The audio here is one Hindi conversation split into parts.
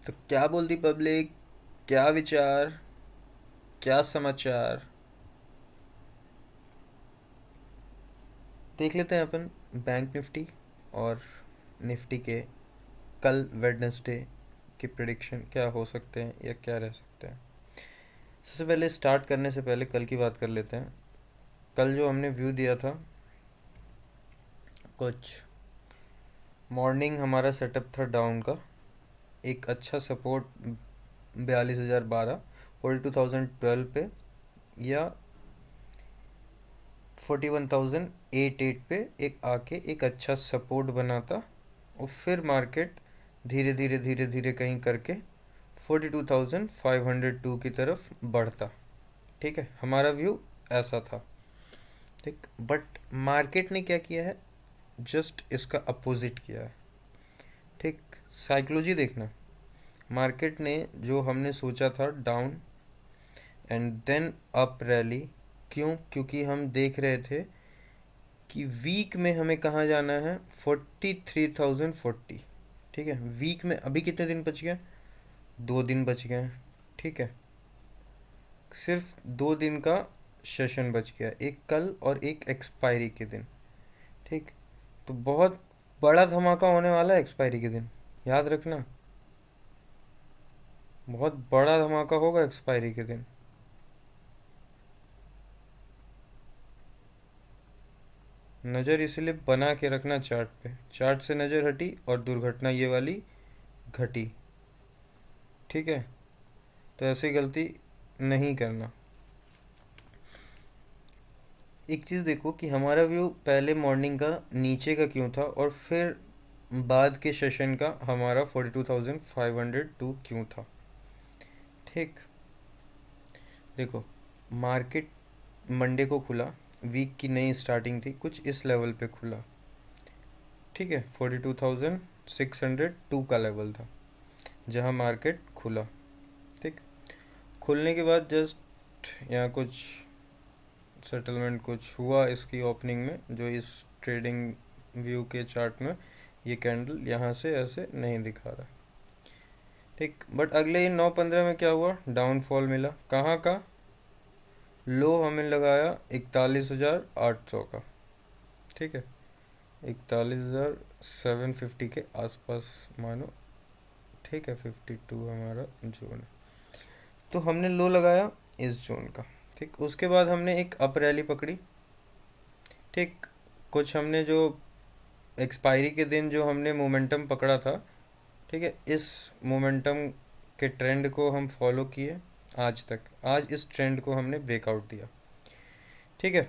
तो क्या बोलती पब्लिक, क्या विचार, क्या समाचार। देख लेते हैं अपन बैंक निफ्टी और निफ्टी के कल वेडनेसडे की प्रिडिक्शन क्या हो सकते हैं या क्या रह सकते हैं। सबसे पहले स्टार्ट करने से पहले कल की बात कर लेते हैं। कल जो हमने व्यू दिया था, कुछ मॉर्निंग हमारा सेटअप था डाउन का। एक अच्छा सपोर्ट 42,012, 42,012 पे, या 41,088 पे एक आके एक अच्छा सपोर्ट बनाता, और फिर मार्केट धीरे धीरे धीरे धीरे कहीं करके 42,502 की तरफ बढ़ता। ठीक है, हमारा व्यू ऐसा था। ठीक, बट मार्केट ने क्या किया है, जस्ट इसका अपोजिट किया है। ठीक, साइकोलॉजी देखना। मार्केट ने जो हमने सोचा था down and then up rally, क्यों? क्योंकि हम देख रहे थे कि वीक में हमें कहाँ जाना है, 43,040। ठीक है, वीक में अभी कितने दिन बच गए? 2 दिन बच गए हैं। ठीक है, सिर्फ 2 दिन का सेशन बच गया, एक कल और एक एक्सपायरी के दिन। ठीक, तो बहुत बड़ा धमाका होने वाला है एक्सपायरी के दिन, याद रखना। बहुत बड़ा धमाका होगा एक्सपायरी के दिन। नज़र इसलिए बना के रखना चार्ट पे, चार्ट से नज़र हटी और दुर्घटना ये वाली घटी। ठीक है, तो ऐसी गलती नहीं करना। एक चीज़ देखो कि हमारा व्यू पहले मॉर्निंग का नीचे का क्यों था, और फिर बाद के सेशन का हमारा 42,502 क्यों था। ठीक, देखो, मार्केट मंडे को खुला, वीक की नई स्टार्टिंग थी, कुछ इस लेवल पे खुला। ठीक है, 42,602 का लेवल था जहाँ मार्केट खुला। ठीक, खुलने के बाद जस्ट यहाँ कुछ सेटलमेंट कुछ हुआ इसकी ओपनिंग में, जो इस ट्रेडिंग व्यू के चार्ट में ये कैंडल यहाँ से ऐसे नहीं दिखा रहा। ठीक, बट अगले ही 9-15 में क्या हुआ, डाउनफॉल मिला। कहाँ का लो हमें लगाया? 41,800 का। ठीक है, 41,750 के आसपास मानो। ठीक है, 52 हमारा जोन है, तो हमने लो लगाया इस जोन का। ठीक, उसके बाद हमने एक अप रैली पकड़ी। ठीक, कुछ हमने जो एक्सपायरी के दिन जो हमने मोमेंटम पकड़ा था, ठीक है, इस मोमेंटम के ट्रेंड को हम फॉलो किए आज तक। आज इस ट्रेंड को हमने ब्रेकआउट दिया। ठीक है,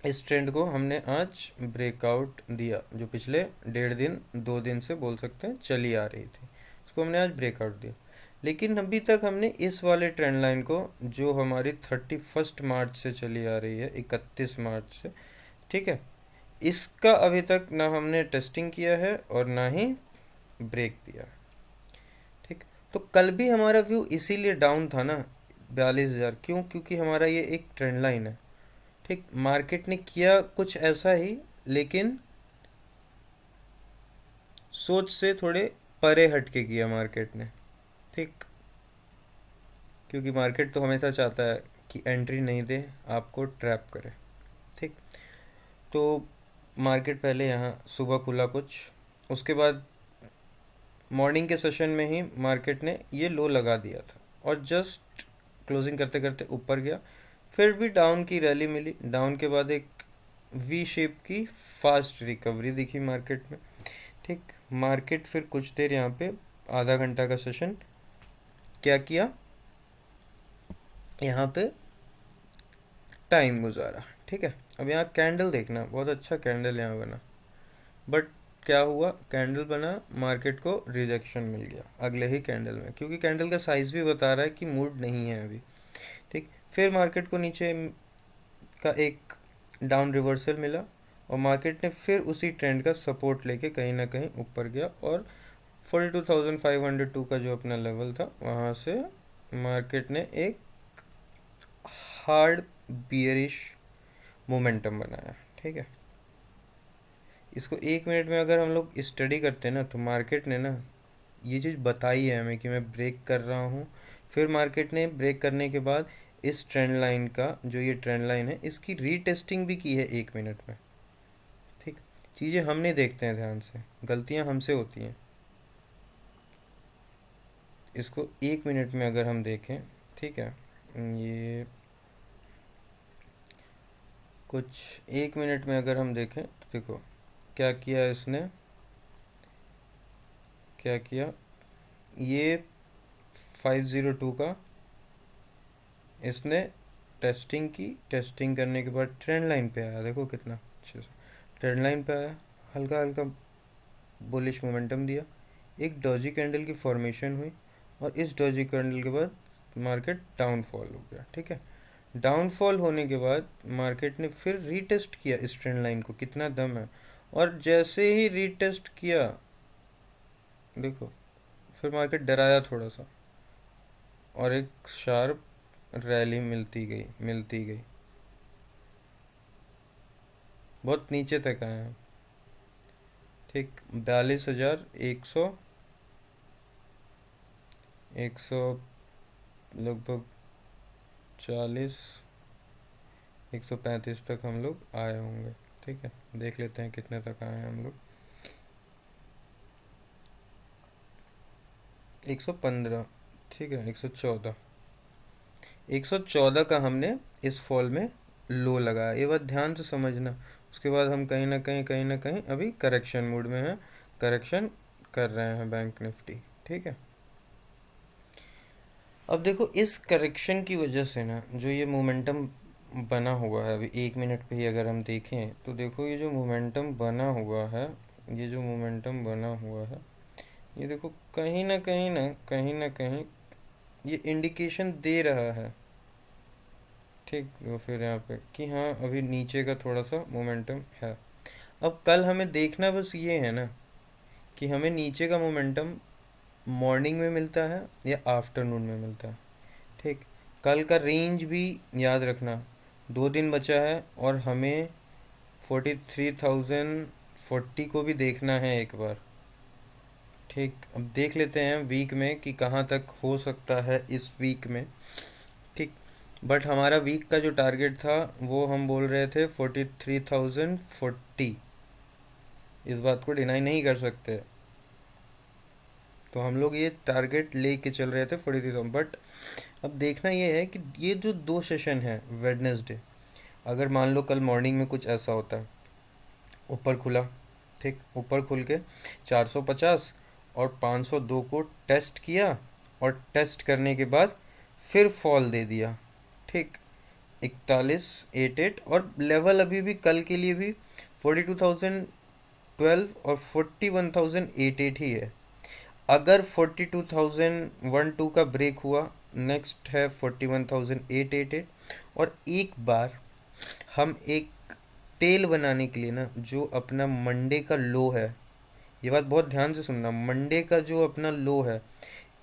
इस ट्रेंड को हमने आज ब्रेकआउट दिया, जो पिछले 1.5 दिन 2 दिन से बोल सकते हैं चली आ रही थी, उसको हमने आज ब्रेकआउट दिया। लेकिन अभी तक हमने इस वाले ट्रेंड लाइन को, जो हमारी 31 मार्च से चली आ रही है, 31 मार्च से, ठीक है, इसका अभी तक ना हमने टेस्टिंग किया है और ना ही ब्रेक दिया। ठीक, तो कल भी हमारा व्यू इसीलिए डाउन था ना, 42,000। क्यों? क्योंकि हमारा ये एक ट्रेंड लाइन है। ठीक, मार्केट ने किया कुछ ऐसा ही, लेकिन सोच से थोड़े परे हट के किया मार्केट ने। ठीक, क्योंकि मार्केट तो हमेशा चाहता है कि एंट्री नहीं दे, आपको ट्रैप करे। ठीक, तो मार्केट पहले यहाँ सुबह खुला कुछ, उसके बाद मॉर्निंग के सेशन में ही मार्केट ने ये लो लगा दिया था, और जस्ट क्लोजिंग करते करते ऊपर गया। फिर भी डाउन की रैली मिली, डाउन के बाद एक वी शेप की फास्ट रिकवरी दिखी मार्केट में। ठीक, मार्केट फिर कुछ देर यहाँ पे आधा घंटा का सेशन क्या किया, यहाँ पे टाइम गुजारा। ठीक है, अब यहाँ कैंडल देखना, बहुत अच्छा कैंडल यहाँ बना, बट क्या हुआ, कैंडल बना, मार्केट को रिजेक्शन मिल गया अगले ही कैंडल में, क्योंकि कैंडल का साइज भी बता रहा है कि मूड नहीं है अभी। ठीक, फिर मार्केट को नीचे का एक डाउन रिवर्सल मिला, और मार्केट ने फिर उसी ट्रेंड का सपोर्ट लेके कहीं ना कहीं ऊपर गया, और 42,502 का जो अपना लेवल था वहाँ से मार्केट ने एक हार्ड बियरिश मोमेंटम बनाया। ठीक है, इसको 1 मिनट में अगर हम लोग स्टडी करते हैं ना, तो मार्केट ने ना ये चीज़ बताई है हमें कि मैं ब्रेक कर रहा हूँ। फिर मार्केट ने ब्रेक करने के बाद इस ट्रेंड लाइन का, जो ये ट्रेंड लाइन है, इसकी रीटेस्टिंग भी की है 1 मिनट में। ठीक, चीज़ें हम नहीं देखते हैं ध्यान से, गलतियाँ हमसे होती हैं। इसको 1 मिनट में अगर हम देखें, ठीक है, ये कुछ 1 मिनट में अगर हम देखें तो देखो क्या किया इसने, क्या किया, ये 502 का इसने टेस्टिंग की, टेस्टिंग करने के बाद ट्रेंड लाइन पे आया, देखो कितना अच्छे से ट्रेंड लाइन पे आया, हल्का हल्का बुलिश मोमेंटम दिया, एक डॉजी कैंडल की फॉर्मेशन हुई, और इस डॉजी कैंडल के बाद मार्केट डाउनफॉल हो गया। ठीक है, डाउनफॉल होने के बाद मार्केट ने फिर रीटेस्ट किया इस ट्रेंड लाइन को, कितना दम है, और जैसे ही रीटेस्ट किया, देखो फिर मार्केट डराया थोड़ा सा, और एक शार्प रैली मिलती गई, मिलती गई, बहुत नीचे तक आए हैं। ठीक, 42,100, 100 लगभग 40, 135 तक हम लोग आए होंगे। ठीक है, देख लेते हैं कितने तक आए हैं हम लोग। 115, ठीक है, 114, 114 का हमने इस फॉल में लो लगाया, ये बात ध्यान से समझना। उसके बाद हम कहीं ना कहीं, कहीं ना कहीं अभी करेक्शन मूड में हैं, करेक्शन कर रहे हैं बैंक निफ्टी। ठीक है, अब देखो इस करेक्शन की वजह से ना जो ये मोमेंटम बना हुआ है, अभी 1 मिनट पे ही अगर हम देखें तो देखो ये जो मोमेंटम बना हुआ है, ये जो मोमेंटम बना हुआ है, ये देखो कहीं ना कहीं ना, कहीं ना कहीं ये इंडिकेशन दे रहा है। ठीक, तो फिर यहाँ पे कि हाँ अभी नीचे का थोड़ा सा मोमेंटम है। अब कल हमें देखना बस ये है ना कि हमें नीचे का मोमेंटम मॉर्निंग में मिलता है या आफ्टरनून में मिलता है। ठीक, कल का रेंज भी याद रखना, 2 दिन बचा है और हमें 43,040 को भी देखना है एक बार। ठीक, अब देख लेते हैं वीक में कि कहाँ तक हो सकता है इस वीक में। ठीक, बट हमारा वीक का जो टारगेट था वो हम बोल रहे थे 43,040, इस बात को डिनाई नहीं कर सकते। तो हम लोग ये टारगेट ले के चल रहे थे 43,000, बट अब देखना ये है कि ये जो 2 सेशन है वेडनेसडे, अगर मान लो कल मॉर्निंग में कुछ ऐसा होता है, ऊपर खुला, ठीक, ऊपर खुल के 450 और 502 को टेस्ट किया, और टेस्ट करने के बाद फिर फॉल दे दिया। ठीक, 41,88, और लेवल अभी भी कल के लिए भी 42,012 और 41,088 ही है। अगर 42,012 का ब्रेक हुआ, नेक्स्ट है 41,888, और एक बार हम एक टेल बनाने के लिए ना, जो अपना मंडे का लो है, ये बात बहुत ध्यान से सुनना, मंडे का जो अपना लो है,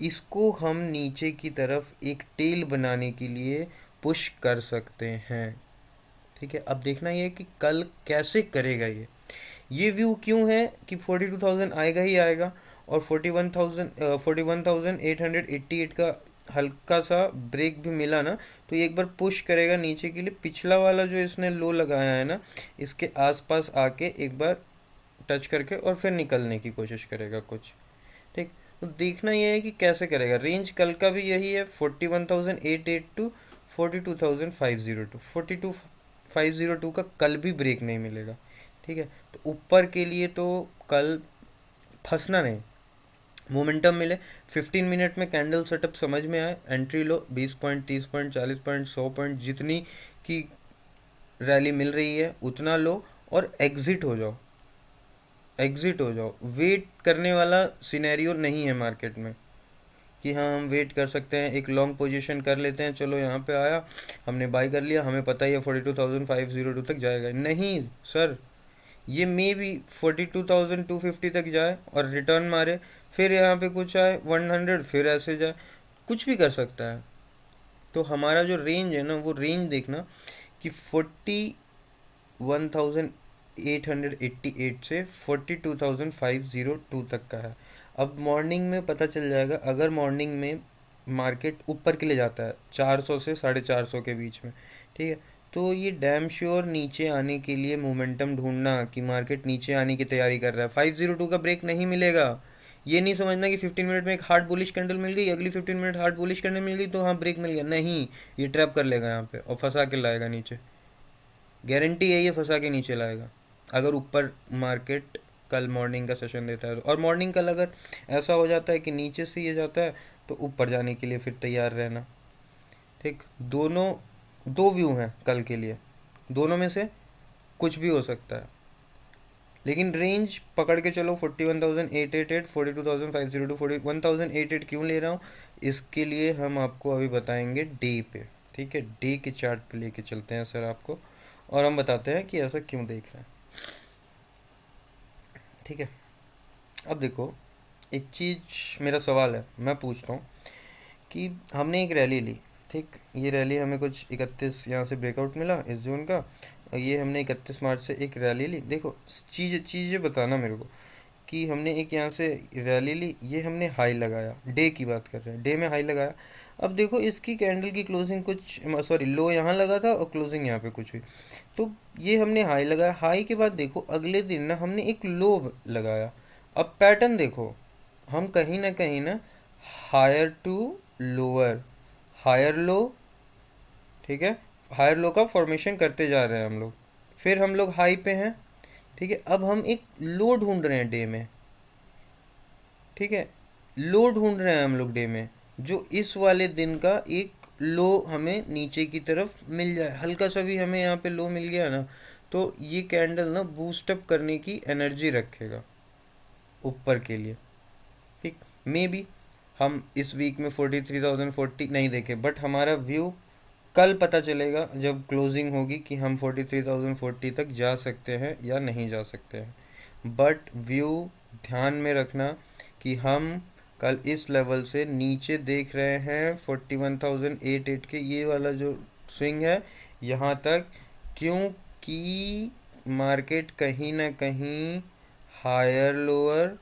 इसको हम नीचे की तरफ एक टेल बनाने के लिए पुश कर सकते हैं। ठीक है, अब देखना ये है कि कल कैसे करेगा ये व्यू क्यों है कि 42,000 आएगा ही आएगा, और 41,888 का हल्का सा ब्रेक भी मिला ना, तो ये एक बार पुश करेगा नीचे के लिए, पिछला वाला जो इसने लो लगाया है ना, इसके आसपास आके एक बार टच करके और फिर निकलने की कोशिश करेगा कुछ। ठीक, तो देखना ये है कि कैसे करेगा। रेंज कल का भी यही है, 41,882, 42,502, 42,502 का कल भी ब्रेक नहीं मिलेगा। ठीक है, तो ऊपर के लिए तो कल फंसना नहीं, मोमेंटम मिले, 15 मिनट में कैंडल सेटअप समझ में आए, एंट्री लो 20 पॉइंट, 30 पॉइंट, 40 पॉइंट, 100 पॉइंट, जितनी की रैली मिल रही है उतना लो, और एग्जिट हो जाओ, एग्जिट हो जाओ। वेट करने वाला सिनेरियो नहीं है मार्केट में कि हाँ हम वेट कर सकते हैं, एक लॉन्ग पोजीशन कर लेते हैं, चलो यहाँ पे आया हमने बाई कर लिया, हमें पता ही है 42,502 तक जाएगा। नहीं सर, ये मे भी 42,250 तक जाए और रिटर्न मारे, फिर यहाँ पे कुछ आए 100, फिर ऐसे जाए, कुछ भी कर सकता है। तो हमारा जो रेंज है ना, वो रेंज देखना कि 41,888 से 42,502 तक का है। अब मॉर्निंग में पता चल जाएगा, अगर मॉर्निंग में मार्केट ऊपर के लिए जाता है 400 से 450 के बीच में, ठीक है, तो ये डैम श्योर नीचे आने के लिए मोमेंटम ढूंढना कि मार्केट नीचे आने की तैयारी कर रहा है। 502 का ब्रेक नहीं मिलेगा। ये नहीं समझना कि 15 मिनट में एक हार्ड बुलिश कैंडल मिल गई, अगली 15 मिनट हार्ड बुलिश कैंडल मिल गई तो हाँ ब्रेक मिल गया, नहीं। ये ट्रैप कर लेगा यहाँ पे और फंसा के लाएगा नीचे, गारंटी है, ये फंसा के नीचे लाएगा अगर ऊपर मार्केट कल मॉर्निंग का सेशन देता है तो। और मॉर्निंग कल अगर ऐसा हो जाता है कि नीचे से ये जाता है तो ऊपर जाने के लिए फिर तैयार रहना। ठीक, दोनों दो व्यू हैं कल के लिए, दोनों में से कुछ भी हो सकता है, लेकिन रेंज पकड़ के चलो 41,888, 42,502, 41,088 क्यों ले रहा हूँ, इसके लिए हम आपको अभी बताएंगे डे पे। ठीक है, डे के चार्ट पे लेके चलते हैं सर आपको, और हम बताते हैं कि ऐसा क्यों देख रहे हैं। ठीक है, अब देखो एक चीज़, मेरा सवाल है, मैं पूछता हूँ कि हमने एक रैली ली, ठीक, ये रैली हमें कुछ 31 यहाँ से ब्रेकआउट मिला इस जोन का, और ये हमने 31 मार्च से एक रैली ली। देखो चीज़ें बताना मेरे को कि हमने एक यहाँ से रैली ली, ये हमने हाई लगाया, डे की बात कर रहे हैं, डे में हाई लगाया। अब देखो इसकी कैंडल की क्लोजिंग कुछ, सॉरी, लो यहाँ लगा था और क्लोजिंग यहाँ पे कुछ हुई, तो ये हमने हाई लगाया। हाई के बाद देखो अगले दिन ना हमने एक लो लगाया। अब पैटर्न देखो, हम कहीं ना higher to lower, higher low, ठीक है, हायर लो का फॉर्मेशन करते जा रहे हैं हम लोग, फिर हम लोग हाई पे हैं। ठीक है, अब हम एक लो ढूंढ रहे हैं डे में, ठीक है, लो ढूंढ रहे हैं हम लोग डे में, जो इस वाले दिन का एक लो हमें नीचे की तरफ मिल जाए, हल्का सा भी हमें यहाँ पे लो मिल गया ना, तो ये कैंडल ना बूस्टअप करने की एनर्जी रखेगा ऊपर के लिए। ठीक, मे बी हम इस वीक में 43,040 नहीं देखे, बट हमारा व्यू कल पता चलेगा जब क्लोजिंग होगी कि हम 43,040 तक जा सकते हैं या नहीं जा सकते हैं। बट व्यू ध्यान में रखना कि हम कल इस लेवल से नीचे देख रहे हैं 41,088 के, ये वाला जो स्विंग है यहाँ तक, क्योंकि मार्केट कहीं ना कहीं हायर लोअर,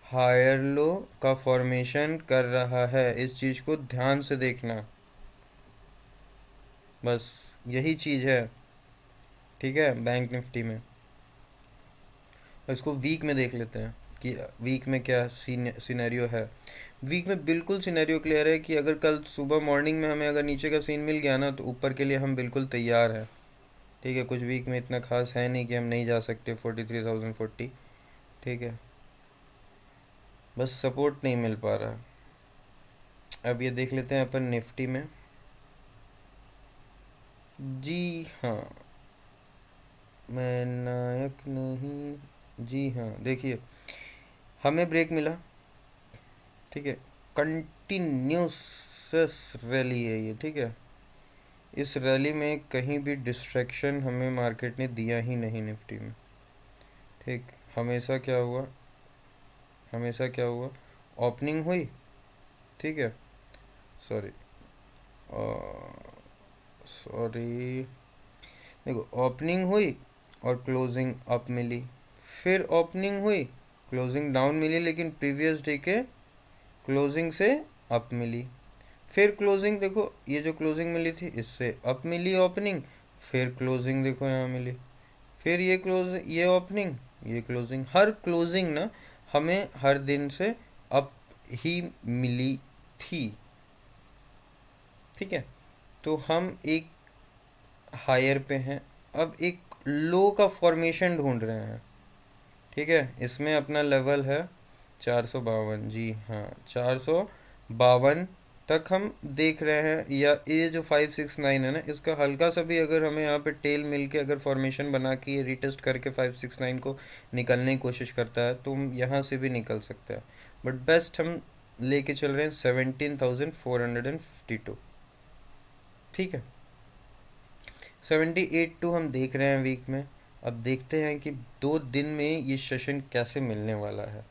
हायर लो का फॉर्मेशन कर रहा है, इस चीज़ को ध्यान से देखना, बस यही चीज़ है। ठीक है, बैंक निफ्टी में इसको वीक में देख लेते हैं कि वीक में क्या सिनेरियो है। वीक में बिल्कुल सिनेरियो क्लियर है कि अगर कल सुबह मॉर्निंग में हमें अगर नीचे का सीन मिल गया ना तो ऊपर के लिए हम बिल्कुल तैयार हैं। ठीक है, कुछ वीक में इतना खास है नहीं कि हम नहीं जा सकते 43,040। ठीक है, बस सपोर्ट नहीं मिल पा रहा। अब ये देख लेते हैं अपन निफ्टी में। जी हाँ, मैं नायक नहीं, जी हाँ, देखिए हमें ब्रेक मिला, ठीक है, कंटिन्यूस रैली है ये, ठीक है, इस रैली में कहीं भी डिस्ट्रैक्शन हमें मार्केट ने दिया ही नहीं निफ्टी में। ठीक, हमेशा क्या हुआ, हमेशा क्या हुआ, ओपनिंग हुई, ठीक है, सॉरी सॉरी, देखो ओपनिंग हुई और क्लोजिंग अप मिली, फिर ओपनिंग हुई, क्लोजिंग डाउन मिली, लेकिन प्रीवियस डे के क्लोजिंग से अप मिली, फिर क्लोजिंग देखो ये जो क्लोजिंग मिली थी इससे अप मिली ओपनिंग, फिर क्लोजिंग देखो यहाँ मिली, फिर ये क्लोज, ये ओपनिंग, ये क्लोजिंग, हर क्लोजिंग ना हमें हर दिन से अप ही मिली थी। ठीक है, तो हम एक हायर पे हैं, अब एक लो का फॉर्मेशन ढूंढ रहे हैं। ठीक है, इसमें अपना लेवल है 452, जी हाँ 452 तक हम देख रहे हैं, या ये जो 569 है ना, इसका हल्का सा भी अगर हमें यहाँ पे टेल मिल के अगर फॉर्मेशन बना के ये रिटेस्ट करके 569 को निकलने की कोशिश करता है तो हम यहाँ से भी निकल सकते हैं, बट बेस्ट हम लेके चल रहे हैं 17,452। ठीक है, 78 हम देख रहे हैं वीक में। अब देखते हैं कि 2 दिन में ये सेशन कैसे मिलने वाला है।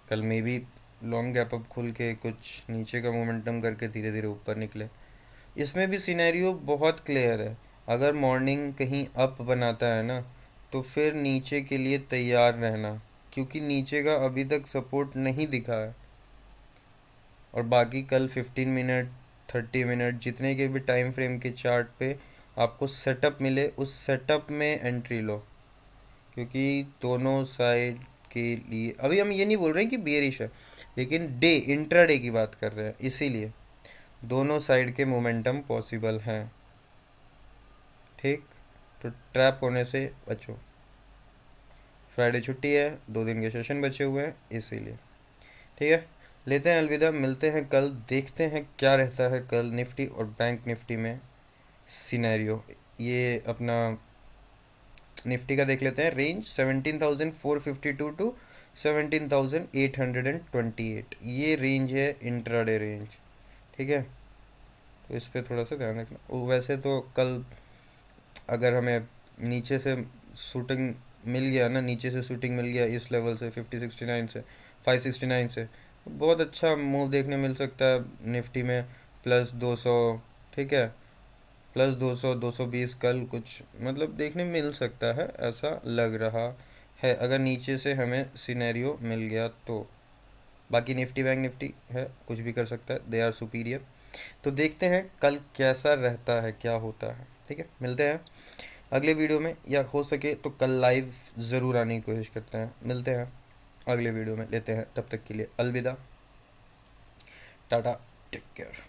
कल में भी लॉन्ग गैप अप खुल के कुछ नीचे का मोमेंटम करके धीरे धीरे ऊपर निकले। इसमें भी सिनेरियो बहुत क्लियर है, अगर मॉर्निंग कहीं अप बनाता है ना तो फिर नीचे के लिए तैयार रहना। क्योंकि नीचे का अभी तक सपोर्ट नहीं दिखा है। और बाकी कल 15 मिनट 30 मिनट जितने के भी टाइम फ्रेम के चार्ट पे आपको सेटअप मिले, उस सेटअप में एंट्री लो, क्योंकि दोनों साइड के लिए अभी हम ये नहीं बोल रहे हैं कि बेरिश है, लेकिन डे इंट्राडे की बात कर रहे हैं, इसीलिए दोनों साइड के मोमेंटम पॉसिबल हैं। ठीक, तो ट्रैप होने से बचो। फ्राइडे छुट्टी है, 2 दिन के सेशन बचे हुए हैं, इसीलिए ठीक है। लेते हैं अलविदा, मिलते हैं कल, देखते हैं क्या रहता है कल निफ्टी और बैंक निफ्टी में सिनेरियो। ये अपना निफ्टी का देख लेते हैं, रेंज 17,452 टू 17,828, ये रेंज है इंट्राडे रेंज। ठीक है, तो इस पर थोड़ा सा ध्यान रखना। वैसे तो कल अगर हमें नीचे से शूटिंग मिल गया ना, नीचे से शूटिंग मिल गया इस लेवल से 5069 से 569 से, तो बहुत अच्छा मूव देखने मिल सकता है निफ्टी में, +200। ठीक है, +200 220 कल कुछ मतलब देखने मिल सकता है, ऐसा लग रहा है अगर नीचे से हमें सिनेरियो मिल गया तो। बाकी निफ्टी बैंक निफ्टी है, कुछ भी कर सकता है, दे आर सुपीरियर। तो देखते हैं कल कैसा रहता है, क्या होता है। ठीक है, मिलते हैं अगले वीडियो में, या हो सके तो कल लाइव ज़रूर आने की कोशिश करते हैं। मिलते हैं अगले वीडियो में, लेते हैं, तब तक के लिए अलविदा, टाटा, टेक केयर।